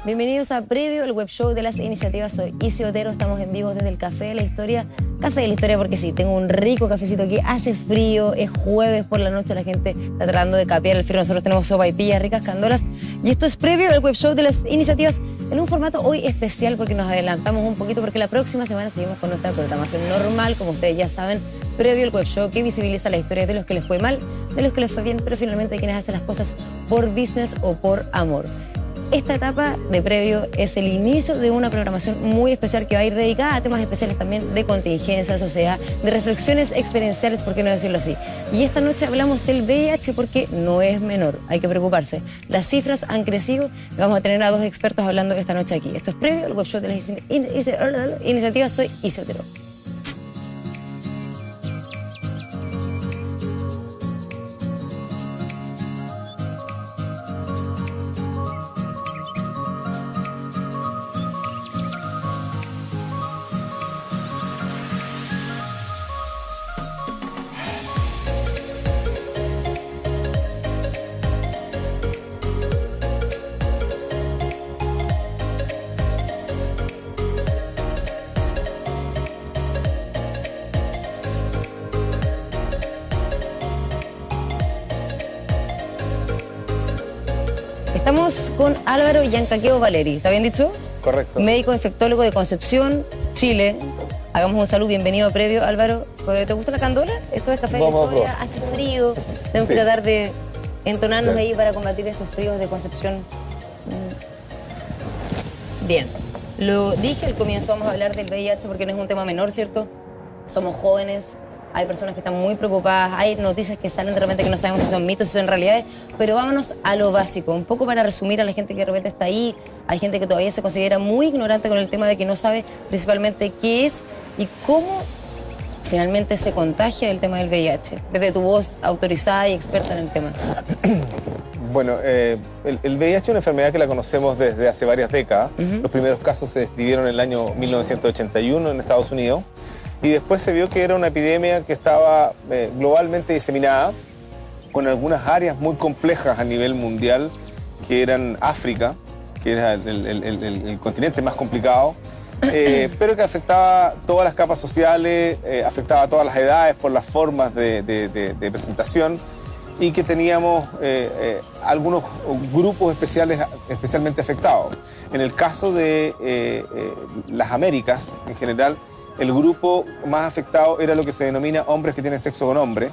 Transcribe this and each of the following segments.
Bienvenidos a Previo, el web show de las iniciativas. Soy Isi Otero, estamos en vivo desde el Café de la Historia. Café de la Historia porque sí, tengo un rico cafecito aquí, hace frío, es jueves por la noche, la gente está tratando de capear el frío, nosotros tenemos sopaipillas ricas, candolas, y esto es Previo, el web show de las iniciativas, en un formato hoy especial porque nos adelantamos un poquito, porque la próxima semana seguimos con nuestra programación normal, como ustedes ya saben, Previo, el web show que visibiliza la historia de los que les fue mal, de los que les fue bien, pero finalmente de quienes hacen las cosas por business o por amor. Esta etapa de Previo es el inicio de una programación muy especial que va a ir dedicada a temas especiales también de contingencia, sociedad, de reflexiones experienciales, por qué no decirlo así. Y esta noche hablamos del VIH porque no es menor, hay que preocuparse. Las cifras han crecido y vamos a tener a dos expertos hablando esta noche aquí. Esto es Previo, el web show de las iniciativas. Soy Isi Otero. Estamos con Álvaro Yancaqueo Valeri, ¿está bien dicho? Correcto. Médico infectólogo de Concepción, Chile. Hagamos un saludo, bienvenido a Previo, Álvaro. ¿Te gusta la candola? Esto es Café de la Historia, hace frío. Tenemos que tratar de entonarnos ahí para combatir estos fríos de Concepción. Bien, lo dije al comienzo, vamos a hablar del VIH porque no es un tema menor, ¿cierto? Somos jóvenes. Hay personas que están muy preocupadas, hay noticias que salen de repente que no sabemos si son mitos, si son realidades, pero vámonos a lo básico, un poco para resumir a la gente que de repente está ahí, hay gente que todavía se considera muy ignorante con el tema de que no sabe principalmente qué es y cómo finalmente se contagia el tema del VIH, desde tu voz autorizada y experta en el tema. Bueno, el VIH es una enfermedad que la conocemos desde hace varias décadas. Los primeros casos se describieron en el año 1981 en Estados Unidos. Y después se vio que era una epidemia que estaba globalmente diseminada, con algunas áreas muy complejas a nivel mundial, que eran África, que era el continente más complicado, pero que afectaba todas las capas sociales, afectaba a todas las edades por las formas de presentación, y que teníamos algunos grupos especialmente afectados. En el caso de las Américas, en general, el grupo más afectado era lo que se denomina hombres que tienen sexo con hombres,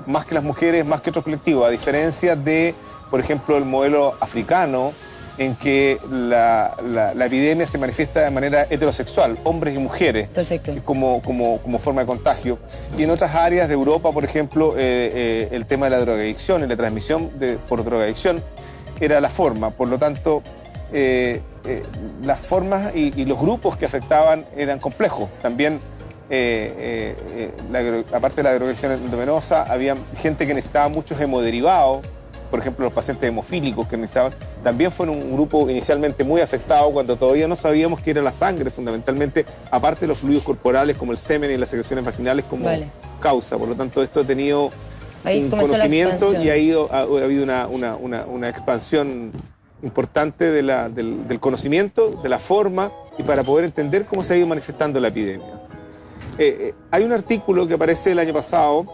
más que las mujeres, más que otros colectivos, a diferencia de, por ejemplo, el modelo africano, en que la epidemia se manifiesta de manera heterosexual, hombres y mujeres, como forma de contagio. Y en otras áreas de Europa, por ejemplo, el tema de la drogadicción y la transmisión por drogadicción era la forma. Por lo tanto, las formas y los grupos que afectaban eran complejos. También, aparte de la drogadicción endovenosa, había gente que necesitaba muchos hemoderivados, por ejemplo, los pacientes hemofílicos que necesitaban. También fueron un grupo inicialmente muy afectado cuando todavía no sabíamos qué era la sangre, fundamentalmente, aparte de los fluidos corporales como el semen y las secreciones vaginales como causa. Por lo tanto, esto ha tenido un conocimiento y ha habido una expansión importante del conocimiento, de la forma, y para poder entender cómo se ha ido manifestando la epidemia. Hay un artículo que aparece el año pasado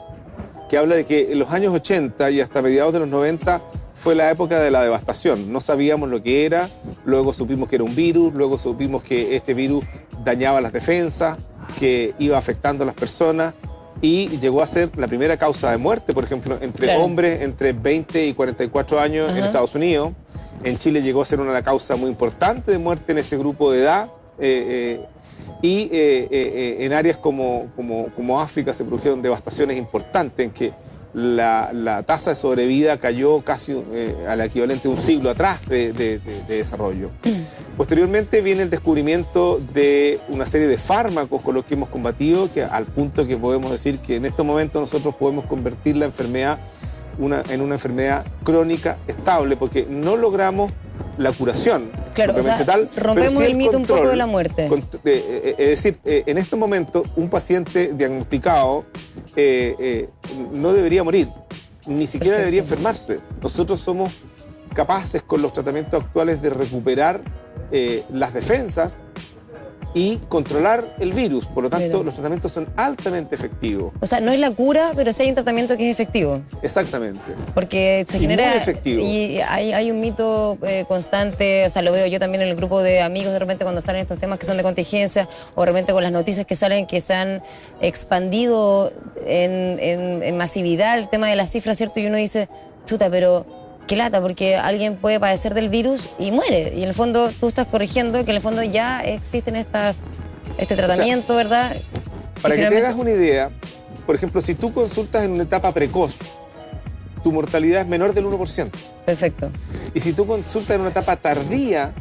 que habla de que en los años 80 y hasta mediados de los 90 fue la época de la devastación. No sabíamos lo que era, luego supimos que era un virus, luego supimos que este virus dañaba las defensas, que iba afectando a las personas, y llegó a ser la primera causa de muerte, por ejemplo, entre hombres entre 20 y 44 años en Estados Unidos. En Chile llegó a ser una causa muy importante de muerte en ese grupo de edad. En áreas como África se produjeron devastaciones importantes en que la tasa de sobrevida cayó casi al equivalente de un siglo atrás de desarrollo. Posteriormente viene el descubrimiento de una serie de fármacos con los que hemos combatido, que al punto que podemos decir que en estos momentos nosotros podemos convertir la enfermedad en una enfermedad crónica estable, porque no logramos la curación, Claro, o sea, tal, rompemos el mito un poco de la muerte. Es decir, en estos momentos un paciente diagnosticado no debería morir, ni siquiera debería enfermarse. Nosotros somos capaces con los tratamientos actuales de recuperar las defensas y controlar el virus. Por lo tanto, los tratamientos son altamente efectivos. O sea, no es la cura, pero sí hay un tratamiento que es efectivo. Exactamente. Porque se genera... muy efectivo. Y hay un mito constante, o sea, lo veo yo también en el grupo de amigos de repente cuando salen estos temas que son de contingencia, o de repente con las noticias que salen que se han expandido en masividad el tema de las cifras, ¿cierto? Y uno dice, chuta, pero... qué lata, porque alguien puede padecer del virus y muere. Y en el fondo tú estás corrigiendo que en el fondo ya existen este tratamiento, o sea, ¿verdad? Para que te hagas una idea, por ejemplo, si tú consultas en una etapa precoz, tu mortalidad es menor del 1%. Perfecto. Y si tú consultas en una etapa tardía,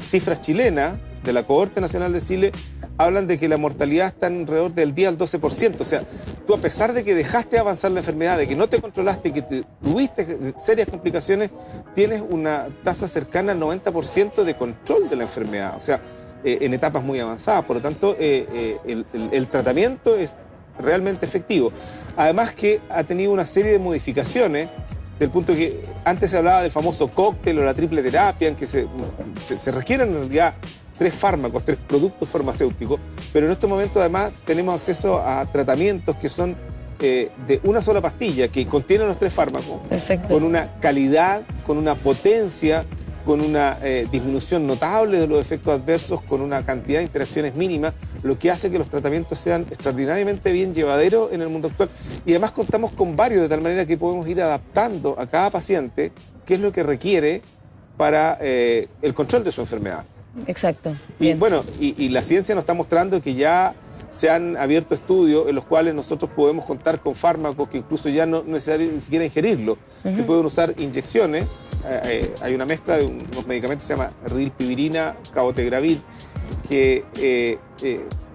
cifras chilenas de la Cohorte Nacional de Chile hablan de que la mortalidad está alrededor del 10 al 12%. O sea, tú a pesar de que dejaste avanzar la enfermedad, de que no te controlaste y que tuviste serias complicaciones, tienes una tasa cercana al 90% de control de la enfermedad. O sea, en etapas muy avanzadas. Por lo tanto, el tratamiento es realmente efectivo. Además que ha tenido una serie de modificaciones del punto que antes se hablaba del famoso cóctel o la triple terapia, en que se requieren en realidad 3 fármacos, 3 productos farmacéuticos, pero en estos momentos además tenemos acceso a tratamientos que son de una sola pastilla, que contienen los 3 fármacos. Perfecto. Con una calidad, con una potencia, con una disminución notable de los efectos adversos, con una cantidad de interacciones mínimas, lo que hace que los tratamientos sean extraordinariamente bien llevaderos en el mundo actual. Y además contamos con varios, de tal manera que podemos ir adaptando a cada paciente qué es lo que requiere para el control de su enfermedad. Exacto. Y bueno, y la ciencia nos está mostrando que ya se han abierto estudios en los cuales nosotros podemos contar con fármacos que incluso ya no es necesario ni siquiera ingerirlos. Se pueden usar inyecciones. Hay una mezcla de unos medicamentos que se llama rilpivirina, cabotegravir, que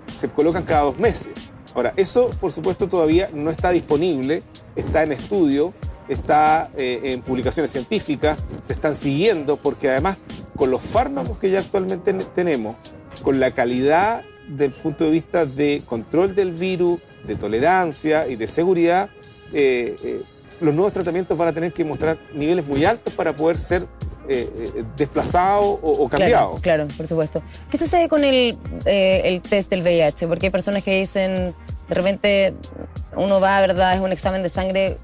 se colocan cada 2 meses. Ahora, eso por supuesto todavía no está disponible, está en estudio, está en publicaciones científicas, se están siguiendo, porque además con los fármacos que ya actualmente tenemos, con la calidad del punto de vista de control del virus, de tolerancia y de seguridad, los nuevos tratamientos van a tener que mostrar niveles muy altos para poder ser desplazados o cambiados. Claro, claro, por supuesto. ¿Qué sucede con el test del VIH? Porque hay personas que dicen, de repente uno va, ¿verdad? Es un examen de sangre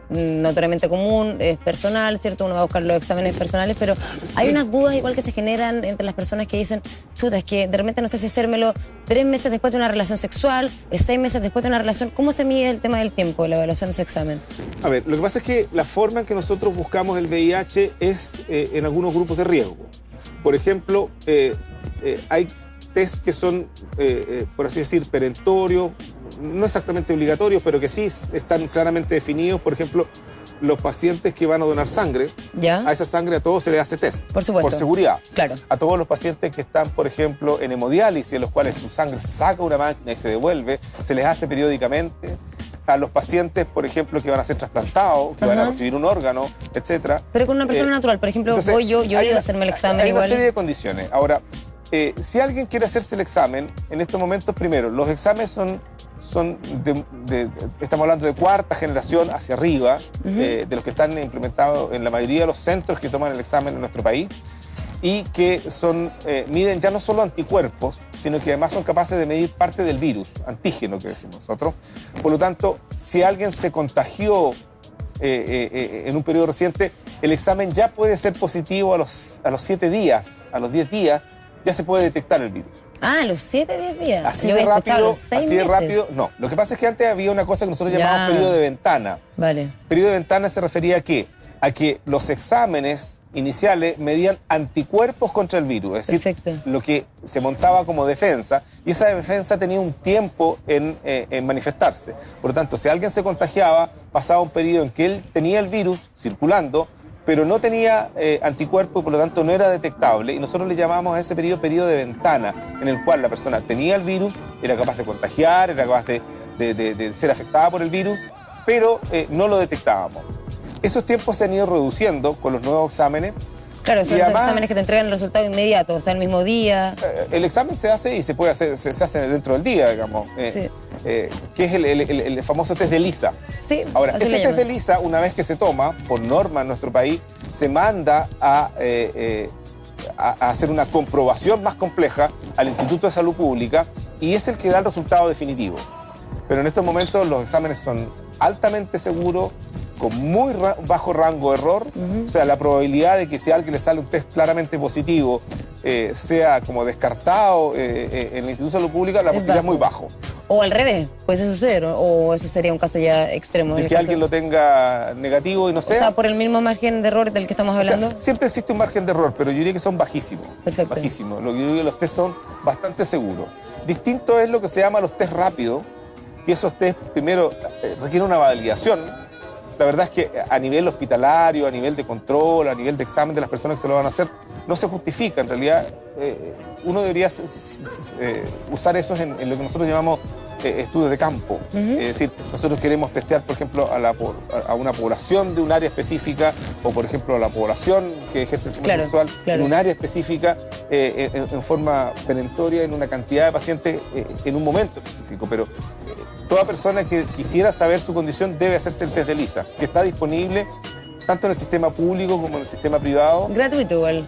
notoriamente común, es personal, ¿cierto? Uno va a buscar los exámenes personales, pero hay unas dudas igual que se generan entre las personas que dicen, chuta, es que de repente no sé si hacérmelo 3 meses después de una relación sexual, 6 meses después de una relación. ¿Cómo se mide el tema del tiempo, la evaluación de ese examen? A ver, lo que pasa es que la forma en que nosotros buscamos el VIH es en algunos grupos de riesgo. Por ejemplo, hay test que son, por así decir, perentorios, no exactamente obligatorios, pero que sí están claramente definidos. Por ejemplo, los pacientes que van a donar sangre, ¿ya? A esa sangre a todos se les hace test. Por supuesto. Por seguridad. Claro. A todos los pacientes que están, por ejemplo, en hemodiálisis, en los cuales su sangre se saca de una máquina y se devuelve, se les hace periódicamente. A los pacientes, por ejemplo, que van a ser trasplantados, que van a recibir un órgano, etcétera. Pero con una persona natural, por ejemplo, entonces, voy yo he ido a hacerme el examen igual. Hay una serie de condiciones. Ahora, si alguien quiere hacerse el examen, en estos momentos, primero, los exámenes estamos hablando de 4ª generación hacia arriba, de los que están implementados en la mayoría de los centros que toman el examen en nuestro país, y que miden ya no solo anticuerpos, sino que además son capaces de medir parte del virus, antígeno que decimos nosotros. Por lo tanto, si alguien se contagió en un periodo reciente, el examen ya puede ser positivo a los 7 días, a los 10 días, ya se puede detectar el virus. Ah, a los 7, 10 días. Así de rápido, no. Lo que pasa es que antes había una cosa que nosotros llamamos periodo de ventana. Vale. Periodo de ventana se refería a ¿qué? A que los exámenes iniciales medían anticuerpos contra el virus, es decir, lo que se montaba como defensa, y esa defensa tenía un tiempo en manifestarse. Por lo tanto, si alguien se contagiaba, pasaba un periodo en que él tenía el virus circulando, pero no tenía anticuerpos y por lo tanto no era detectable, y nosotros le llamamos a ese periodo de ventana, en el cual la persona tenía el virus, era capaz de contagiar, era capaz de ser afectada por el virus, pero no lo detectábamos. Esos tiempos se han ido reduciendo con los nuevos exámenes. Claro, son Y esos además, exámenes que te entregan el resultado inmediato, o sea, el mismo día. el examen se hace y se puede hacer, se hace dentro del día, digamos, Sí. que es el famoso test de Lisa. Sí, Ahora, así ese le test de llaman. Lisa, una vez que se toma, por norma en nuestro país, se manda a hacer una comprobación más compleja al Instituto de Salud Pública y es el que da el resultado definitivo. Pero en estos momentos los exámenes son altamente seguros, con muy bajo rango de error. O sea, la probabilidad de que si a alguien le sale un test claramente positivo sea como descartado en el Instituto de Salud Pública, la posibilidad es muy bajo. O al revés, puede suceder, o eso sería un caso ya extremo. De que alguien lo tenga negativo y no sea. O sea, por el mismo margen de error del que estamos hablando. O sea, siempre existe un margen de error, pero yo diría que son bajísimos. Perfecto. Bajísimos. Yo diría que los test son bastante seguros. Distinto es lo que se llama los test rápidos, que esos test primero requieren una validación. La verdad es que a nivel hospitalario, a nivel de control, a nivel de examen de las personas que se lo van a hacer, no se justifica. En realidad, uno debería usar esos en lo que nosotros llamamos estudios de campo. Es decir, nosotros queremos testear, por ejemplo, a una población de un área específica o, por ejemplo, a la población que ejerce el comercio sexual en un área específica en forma perentoria en una cantidad de pacientes en un momento específico. Pero toda persona que quisiera saber su condición debe hacerse el test de Lisa, que está disponible tanto en el sistema público como en el sistema privado. Gratuito igual.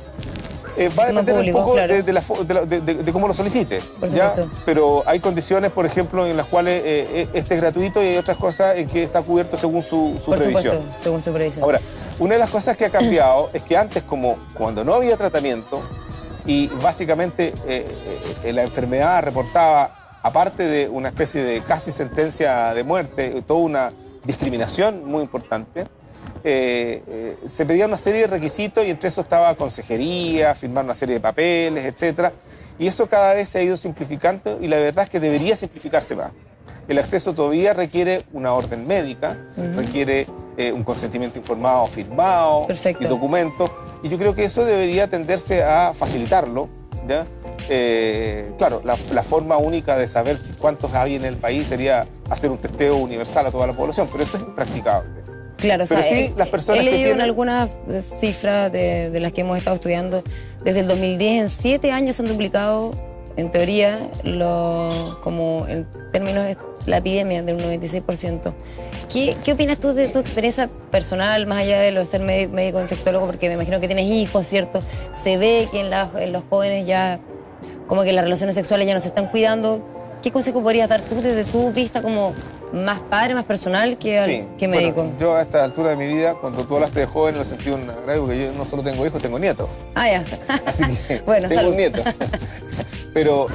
Va a depender público, un poco claro. de cómo lo solicite. Por ¿ya? supuesto. Pero hay condiciones, por ejemplo, en las cuales este es gratuito y hay otras cosas en que está cubierto según su Por previsión. supuesto, según su previsión. Ahora, una de las cosas que ha cambiado es que antes, como cuando no había tratamiento y básicamente la enfermedad reportaba, aparte de una especie de casi sentencia de muerte, toda una discriminación muy importante, se pedía una serie de requisitos y entre eso estaba consejería, firmar una serie de papeles, etc. Y eso cada vez se ha ido simplificando y la verdad es que debería simplificarse más. El acceso todavía requiere una orden médica, requiere un consentimiento informado, firmado, Perfecto. y documentos, y yo creo que eso debería tenderse a facilitarlo, ¿ya? Claro, la forma única de saber cuántos hay en el país sería hacer un testeo universal a toda la población, pero eso es impracticable. Claro, o Pero sea, sí, las personas he que leído en tienen- algunas cifras de las que hemos estado estudiando. Desde el 2010, en 7 años se han duplicado, en teoría, como en términos de la epidemia del 96%. ¿Qué opinas tú de tu experiencia personal, más allá de lo de ser médico infectólogo? Porque me imagino que tienes hijos, ¿cierto? Se ve que en los jóvenes ya, como que las relaciones sexuales ya no se están cuidando. ¿Qué consejo podrías dar tú desde tu vista como más padre, más personal que médico? Bueno, yo a esta altura de mi vida, cuando tú hablaste de joven, lo sentí un agravio, porque yo no solo tengo hijos, tengo nietos. Ah, ya. Así que Bueno, tengo salud. un nieto. Pero,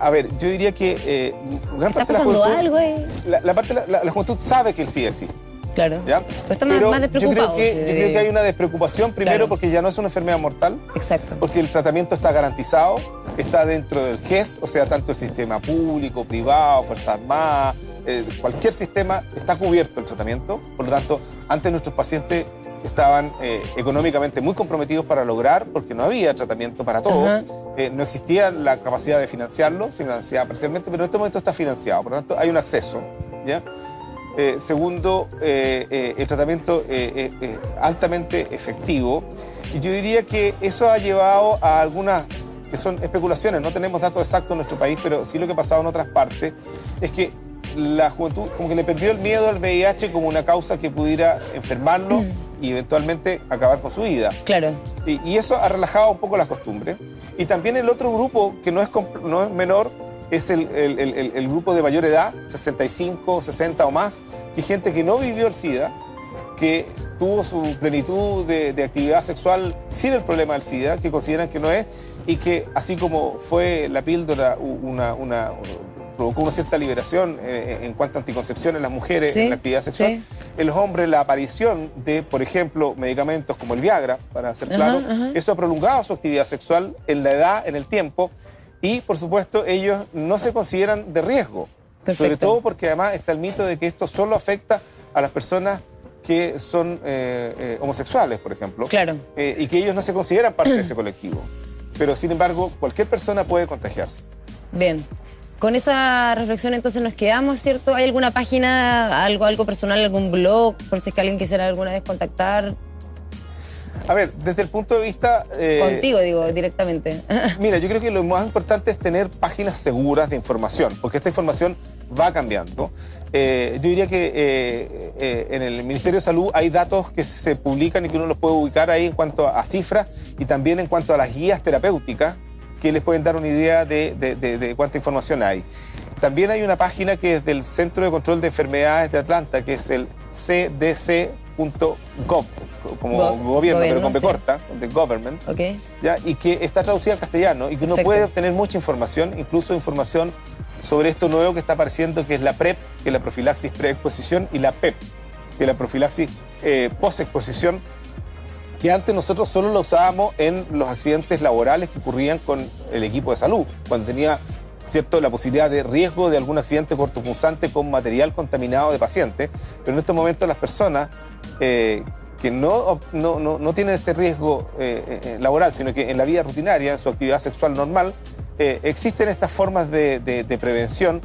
a ver, yo diría que gran ¿Está parte de la pasando juventud, algo? la juventud sabe que el SIDA existe. Claro. ¿Ya? Pues está Pero más despreocupado. yo creo que hay una despreocupación, primero, Claro. porque ya no es una enfermedad mortal, Exacto. porque el tratamiento está garantizado, está dentro del GES, o sea, tanto el sistema público, privado, Fuerzas Armadas, cualquier sistema está cubierto el tratamiento. Por lo tanto, antes nuestros pacientes estaban económicamente muy comprometidos para lograr, porque no había tratamiento para todo. Ajá. No existía la capacidad de financiarlo, se financiaba parcialmente, pero en este momento está financiado. Por lo tanto, hay un acceso, ¿ya? Segundo, el tratamiento es altamente efectivo. Y yo diría que eso ha llevado a algunas, que son especulaciones, no tenemos datos exactos en nuestro país, pero sí lo que ha pasado en otras partes, es que la juventud como que le perdió el miedo al VIH como una causa que pudiera enfermarlo y eventualmente acabar con su vida. Claro. Y eso ha relajado un poco las costumbres. Y también el otro grupo, que no es menor, es el grupo de mayor edad, 65, 60 o más, que gente que no vivió el SIDA, que tuvo su plenitud de actividad sexual sin el problema del SIDA, que consideran que no es, y que así como fue la píldora provocó una cierta liberación en cuanto a anticoncepción en las mujeres, Sí, en la actividad sexual, sí. en los hombres la aparición de, por ejemplo, medicamentos como el Viagra, para ser claro, ajá. eso ha prolongado su actividad sexual en la edad, en el tiempo, y por supuesto ellos no se consideran de riesgo. Perfecto. Sobre todo porque además está el mito de que esto solo afecta a las personas que son homosexuales, por ejemplo, Claro. y que ellos no se consideran parte de ese colectivo. Pero sin embargo, cualquier persona puede contagiarse. Bien. Con esa reflexión entonces nos quedamos, ¿cierto? ¿Hay alguna página, algo personal, algún blog, por si es que alguien quisiera alguna vez contactar? A ver, desde el punto de vista... Contigo, digo, directamente. Mira, yo creo que lo más importante es tener páginas seguras de información, porque esta información va cambiando. Yo diría que en el Ministerio de Salud hay datos que se publican y que uno los puede ubicar ahí en cuanto a cifras y también en cuanto a las guías terapéuticas que les pueden dar una idea de cuánta información hay. También hay una página que es del Centro de Control de Enfermedades de Atlanta, que es el cdc.gov, como gobierno, pero con B corta, de government, ¿ya? Y que está traducida al castellano y que uno puede obtener mucha información, incluso información sobre esto nuevo que está apareciendo, que es la PrEP, que es la profilaxis preexposición, y la PEP, que es la profilaxis postexposición, que antes nosotros solo lo usábamos en los accidentes laborales que ocurrían con el equipo de salud, cuando tenía, ¿cierto?, la posibilidad de riesgo de algún accidente cortopunzante con material contaminado de pacientes, pero en estos momentos las personas que no tienen este riesgo laboral, sino que en la vida rutinaria, en su actividad sexual normal, existen estas formas de prevención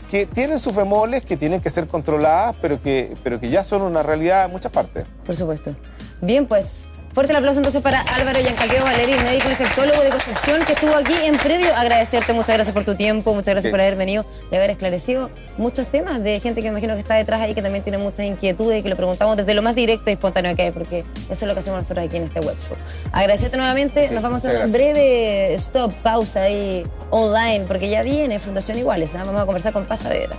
que tienen sus bemoles, que tienen que ser controladas, pero que ya son una realidad en muchas partes. Por supuesto. Bien, pues, fuerte el aplauso entonces para Álvaro Giancarlo Valeri, médico infectólogo de Concepción, que estuvo aquí en Previo. Agradecerte, muchas gracias por tu tiempo, muchas gracias por haber venido y haber esclarecido muchos temas de gente que me imagino que está detrás ahí, que también tiene muchas inquietudes y que lo preguntamos desde lo más directo y espontáneo que hay, porque eso es lo que hacemos nosotros aquí en este web show. Agradecerte nuevamente, nos vamos a un breve stop, pausa ahí online, porque ya viene Fundación Iguales, ¿eh? Vamos a conversar con Paz Saavedra.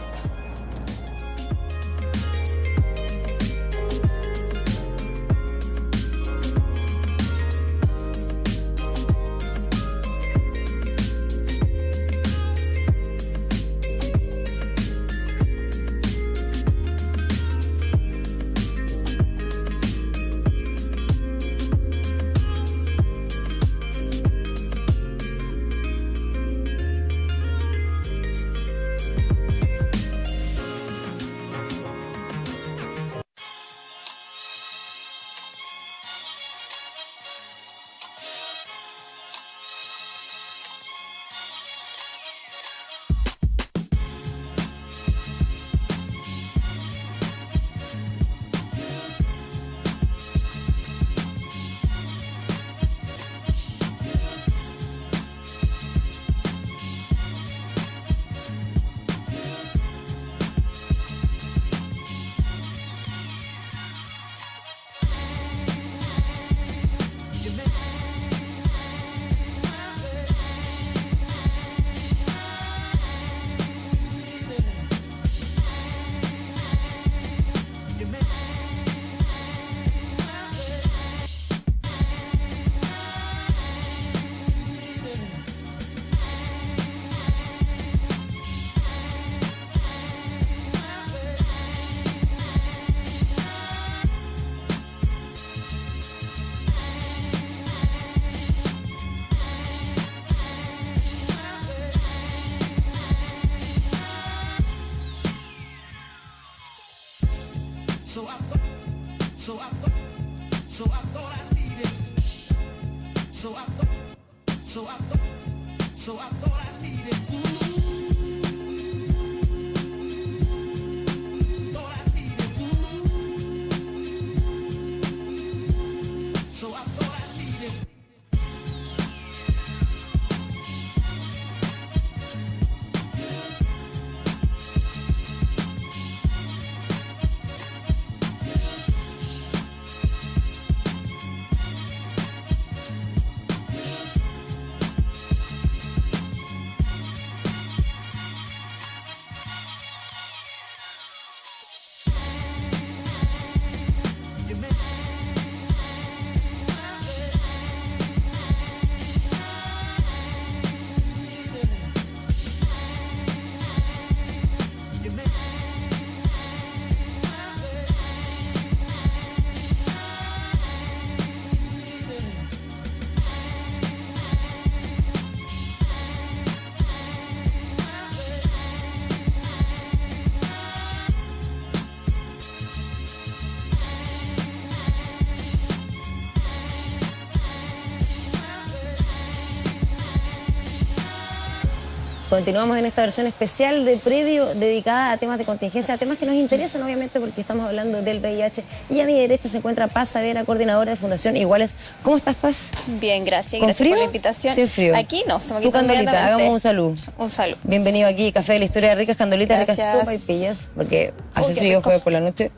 Continuamos en esta versión especial de Previo dedicada a temas de contingencia, a temas que nos interesan obviamente porque estamos hablando del VIH. Y a mi derecha se encuentra Paz Saavedra, coordinadora de Fundación Iguales. ¿Cómo estás, Paz? Bien, gracias. ¿Con Gracias frío? por la invitación. Sin frío. Aquí no, se me Tu quitó Candolita, inmediatamente. hagamos un saludo. Un saludo. Bienvenido aquí, Café de la Historia, ricas candolitas, ricas Gracias. sopa y pillas, porque hace qué frío rico. jueves por la noche.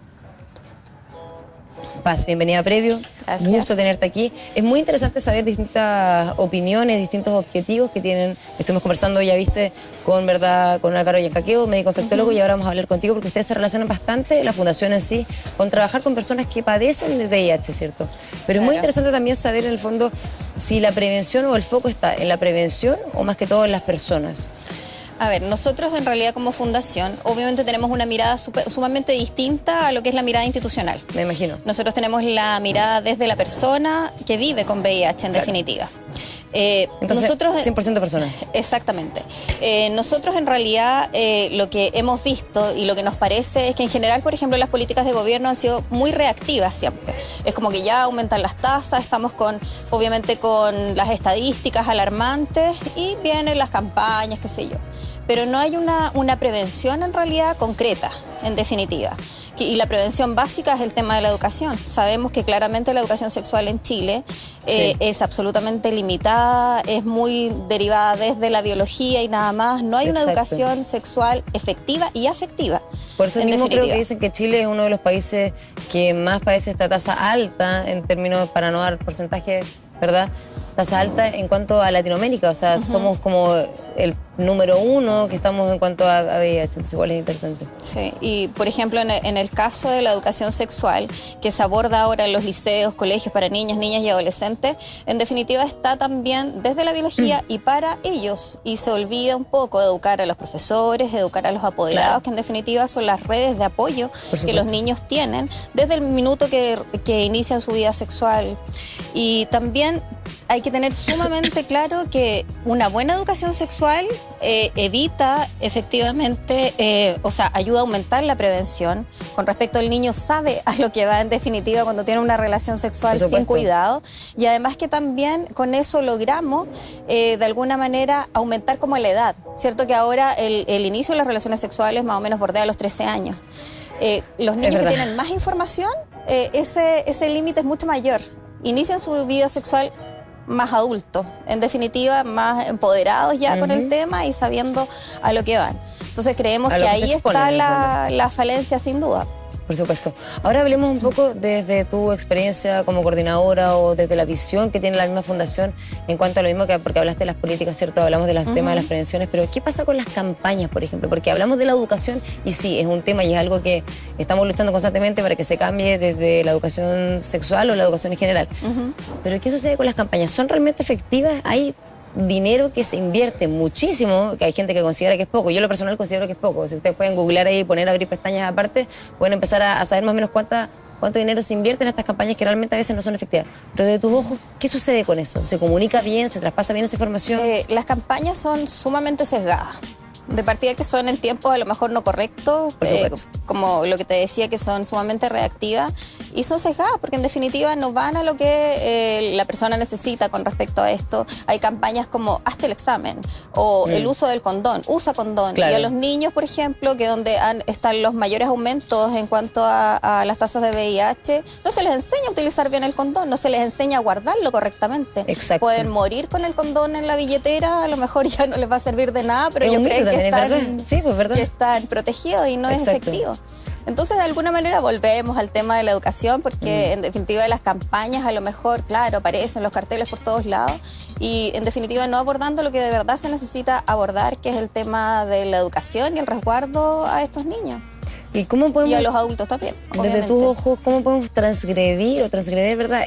Paz, bienvenida a Previo. Gracias. Gusto tenerte aquí. Es muy interesante saber distintas opiniones, distintos objetivos que tienen. Estuvimos conversando, ya viste, con Álvaro Yancaqueo, médico infectólogo, y ahora vamos a hablar contigo porque ustedes se relacionan bastante, la fundación en sí, con trabajar con personas que padecen del VIH, ¿cierto? Pero es muy Claro. interesante también saber en el fondo si la prevención o el foco está en la prevención o más que todo en las personas. A ver, nosotros en realidad como fundación, obviamente tenemos una mirada sumamente distinta a lo que es la mirada institucional. Me imagino. Nosotros tenemos la mirada desde la persona que vive con VIH, en definitiva. Entonces, nosotros 100% personas. Exactamente. Nosotros en realidad lo que hemos visto y lo que nos parece es que en general, por ejemplo, las políticas de gobierno han sido muy reactivas siempre. Es como que ya aumentan las tasas, estamos obviamente con las estadísticas alarmantes y vienen las campañas, qué sé yo. Pero no hay una prevención en realidad concreta, en definitiva. Y la prevención básica es el tema de la educación. Sabemos que claramente la educación sexual en Chile es absolutamente limitada, es muy derivada desde la biología y nada más. No hay una Exacto. educación sexual efectiva y afectiva. Por eso en mismo creo definitiva. que dicen que Chile es uno de los países que más padece esta tasa alta en términos, para no dar porcentaje, ¿verdad? Tasa alta en cuanto a Latinoamérica, o sea, somos como el número 1 que estamos en cuanto a VIH, entonces igual es interesante. Sí, y por ejemplo en el caso de la educación sexual que se aborda ahora en los liceos, colegios para niños, niñas y adolescentes, en definitiva está también desde la biología y para ellos, y se olvida un poco de educar a los profesores, educar a los apoderados, Claro. que en definitiva son las redes de apoyo Por que supuesto. los niños tienen desde el minuto que inician su vida sexual. Y también hay que tener sumamente claro que una buena educación sexual evita efectivamente, o sea, ayuda a aumentar la prevención. Con respecto al niño sabe a lo que va en definitiva cuando tiene una relación sexual Por sin supuesto. cuidado. Y además que también con eso logramos de alguna manera aumentar como la edad. Cierto que ahora el inicio de las relaciones sexuales más o menos bordea los 13 años. Los niños que verdad. tienen más información, ese límite es mucho mayor. Inician su vida sexual más adultos, en definitiva más empoderados ya con el tema y sabiendo a lo que van. Entonces creemos A lo que que se ahí exponen, está en el la falencia sin duda. Por supuesto. Ahora hablemos un poco desde tu experiencia como coordinadora o desde la visión que tiene la misma fundación en cuanto a lo mismo que, porque hablaste de las políticas, ¿cierto? Hablamos de los temas de las prevenciones, pero ¿qué pasa con las campañas, por ejemplo? Porque hablamos de la educación y sí, es un tema y es algo que estamos luchando constantemente para que se cambie desde la educación sexual o la educación en general. Pero ¿qué sucede con las campañas? ¿Son realmente efectivas? ¿Hay dinero que se invierte muchísimo, que hay gente que considera que es poco? Yo lo personal considero que es poco. Si ustedes pueden googlear ahí y poner abrir pestañas aparte, pueden empezar a saber más o menos cuánto dinero se invierte en estas campañas que realmente a veces no son efectivas. Pero de tus ojos, ¿qué sucede con eso? ¿Se comunica bien? ¿Se traspasa bien esa información? Las campañas son sumamente sesgadas. De partida que son en tiempos a lo mejor no correctos, Por supuesto. como lo que te decía, que son sumamente reactivas y son sesgadas porque en definitiva no van a lo que la persona necesita con respecto a esto. Hay campañas como hazte el examen o el uso del condón, usa condón. Claro. Y a los niños, por ejemplo, que donde están los mayores aumentos en cuanto a las tasas de VIH, no se les enseña a utilizar bien el condón, no se les enseña a guardarlo correctamente. Exacto. Pueden morir con el condón en la billetera, a lo mejor ya no les va a servir de nada, pero Es yo un creo mito que también, es verdad. Sí, pues verdad. que están protegidos y no es Exacto. efectivo. Entonces, de alguna manera volvemos al tema de la educación, porque en definitiva de las campañas a lo mejor, claro, aparecen los carteles por todos lados y en definitiva no abordando lo que de verdad se necesita abordar, que es el tema de la educación y el resguardo a estos niños. ¿Y cómo podemos, Y a los adultos también, desde obviamente. tus ojos, cómo podemos transgredir, ¿verdad?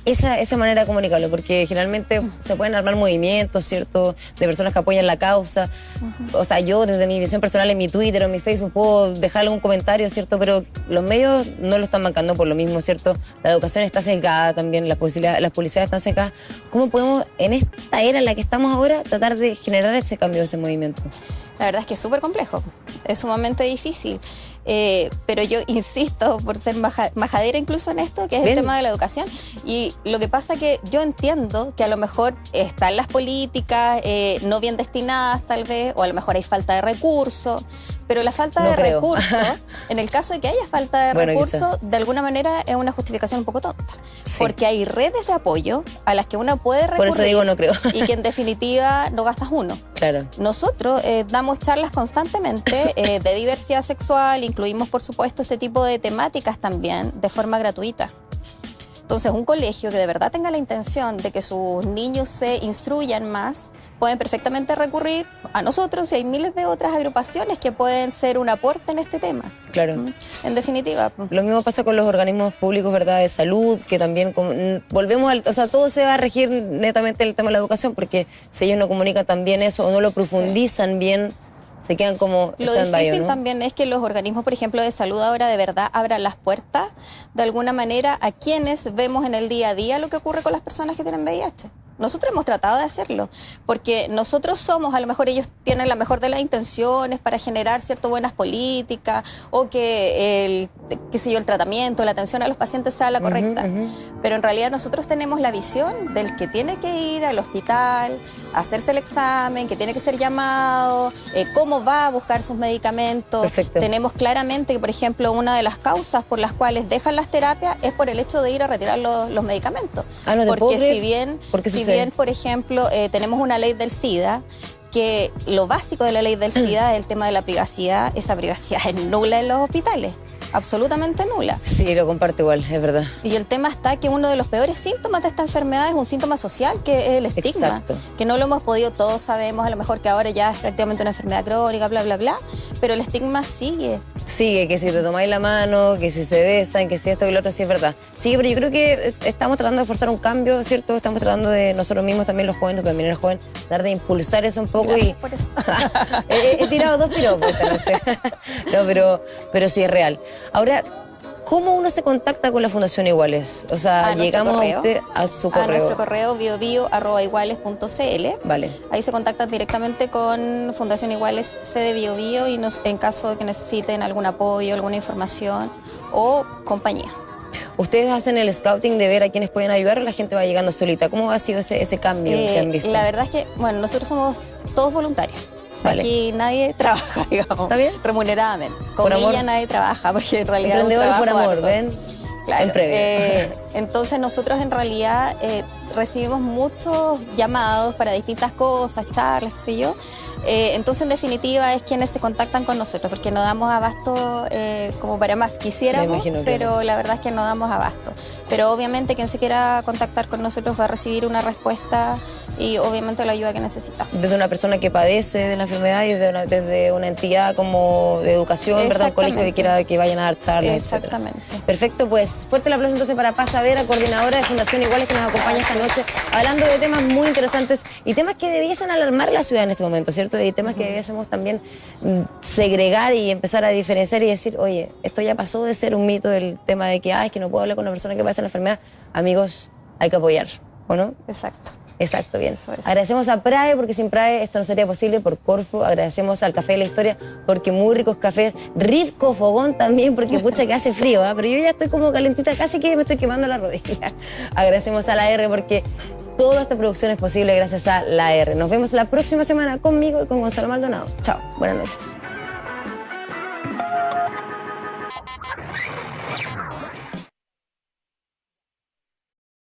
Esa manera de comunicarlo, porque generalmente se pueden armar movimientos, ¿cierto?, de personas que apoyan la causa. O sea, yo desde mi visión personal en mi Twitter o en mi Facebook puedo dejarle un comentario, ¿cierto?, pero los medios no lo están bancando por lo mismo, ¿cierto? La educación está sesgada también, las publicidades están sesgadas. ¿Cómo podemos, en esta era en la que estamos ahora, tratar de generar ese cambio, ese movimiento? La verdad es que es súper complejo, es sumamente difícil. pero yo insisto, por ser majadera incluso en esto, que es el tema de la educación. Y lo que pasa que yo entiendo que a lo mejor están las políticas no bien destinadas tal vez, o a lo mejor hay falta de recursos, pero la falta de recursos, en el caso de que haya falta de recursos, de alguna manera es una justificación un poco tonta. Sí. Porque hay redes de apoyo a las que uno puede recurrir. Por eso digo no creo. Y que en definitiva no gastas uno. Claro. Nosotros damos charlas constantemente de diversidad sexual, incluimos por supuesto este tipo de temáticas también de forma gratuita. Entonces, un colegio que de verdad tenga la intención de que sus niños se instruyan más, pueden perfectamente recurrir a nosotros y hay miles de otras agrupaciones que pueden ser un aporte en este tema. Claro. En definitiva. Lo mismo pasa con los organismos públicos, ¿verdad?, de salud, que también volvemos al... O sea, todo se va a regir netamente el tema de la educación, porque si ellos no comunican también eso o no lo profundizan bien, se quedan como lo difícil, ¿no? También es que los organismos, por ejemplo, de salud ahora de verdad abran las puertas de alguna manera a quienes vemos en el día a día lo que ocurre con las personas que tienen VIH. Nosotros hemos tratado de hacerlo, porque nosotros somos, a lo mejor ellos tienen la mejor de las intenciones para generar ciertas buenas políticas o que el tratamiento, la atención a los pacientes sea la correcta. Pero en realidad nosotros tenemos la visión del que tiene que ir al hospital, hacerse el examen, que tiene que ser llamado, cómo va a buscar sus medicamentos. Perfecto. Tenemos claramente que, por ejemplo, una de las causas por las cuales dejan las terapias es por el hecho de ir a retirar los medicamentos. Ah, no te porque puedo creer. si bien, por ejemplo, tenemos una ley del SIDA, que lo básico de la ley del SIDA es el tema de la privacidad. Esa privacidad es nula en los hospitales, absolutamente nula. Sí, lo comparto igual, es verdad. Y el tema está que uno de los peores síntomas de esta enfermedad es un síntoma social, que es el estigma. Exacto. Que no lo hemos podido, todos sabemos, a lo mejor que ahora ya es prácticamente una enfermedad crónica, bla, bla, bla, pero el estigma sigue. Sigue, que si te tomáis la mano, que si se besan, que si esto y lo otro, sí es verdad. Sí, pero yo creo que estamos tratando de forzar un cambio, ¿cierto? Estamos tratando de nosotros mismos, también los jóvenes, también el joven, dar de impulsar eso un poco. Gracias por eso. He tirado 2 piropos esta noche. No, pero sí es real. Ahora, ¿cómo uno se contacta con la Fundación Iguales? O sea, llegamos a su correo. A nuestro correo biobio@iguales.cl. Vale. Ahí se contactan directamente con Fundación Iguales sede Bio Bio y en caso de que necesiten algún apoyo, alguna información o compañía. Ustedes hacen el scouting de ver a quienes pueden ayudar o la gente va llegando solita. ¿Cómo ha sido ese cambio que han visto? La verdad es que, bueno, nosotros somos todos voluntarios. Vale. Aquí nadie trabaja, digamos. ¿Está bien? Remuneradamente. Con ella nadie trabaja, porque en realidad emprendedores por amor, harto. ¿ven? Claro. En previo. Entonces nosotros en realidad recibimos muchos llamados para distintas cosas, charlas, qué sé yo. Entonces en definitiva es quienes se contactan con nosotros, porque no damos abasto como para más quisiéramos, pero la verdad es que no damos abasto. Pero obviamente quien se quiera contactar con nosotros va a recibir una respuesta y obviamente la ayuda que necesita. Desde una persona que padece de la enfermedad y desde una entidad como de educación, ¿verdad? Un colegio que quiera que vayan a dar charlas. Exactamente. Etcétera. Perfecto, pues fuerte el aplauso entonces para Paz Saavedra, coordinadora de Fundación Iguales, que nos acompaña esta noche hablando de temas muy interesantes y temas que debiesen alarmar a la ciudad en este momento, ¿cierto? Y temas que debiésemos también segregar y empezar a diferenciar y decir, oye, esto ya pasó de ser un mito, el tema de que, es que no puedo hablar con una persona que padece la enfermedad. Amigos, hay que apoyar, ¿o no? Exacto. Exacto, bien. Eso es. Agradecemos a PRAE, porque sin PRAE esto no sería posible, por Corfo. Agradecemos al Café de la Historia, porque muy ricos cafés. Rico Fogón también, porque pucha que hace frío, pero yo ya estoy como calentita, casi que me estoy quemando la rodilla. Agradecemos a la R, porque toda esta producción es posible gracias a la R. Nos vemos la próxima semana conmigo y con Gonzalo Maldonado. Chao, buenas noches.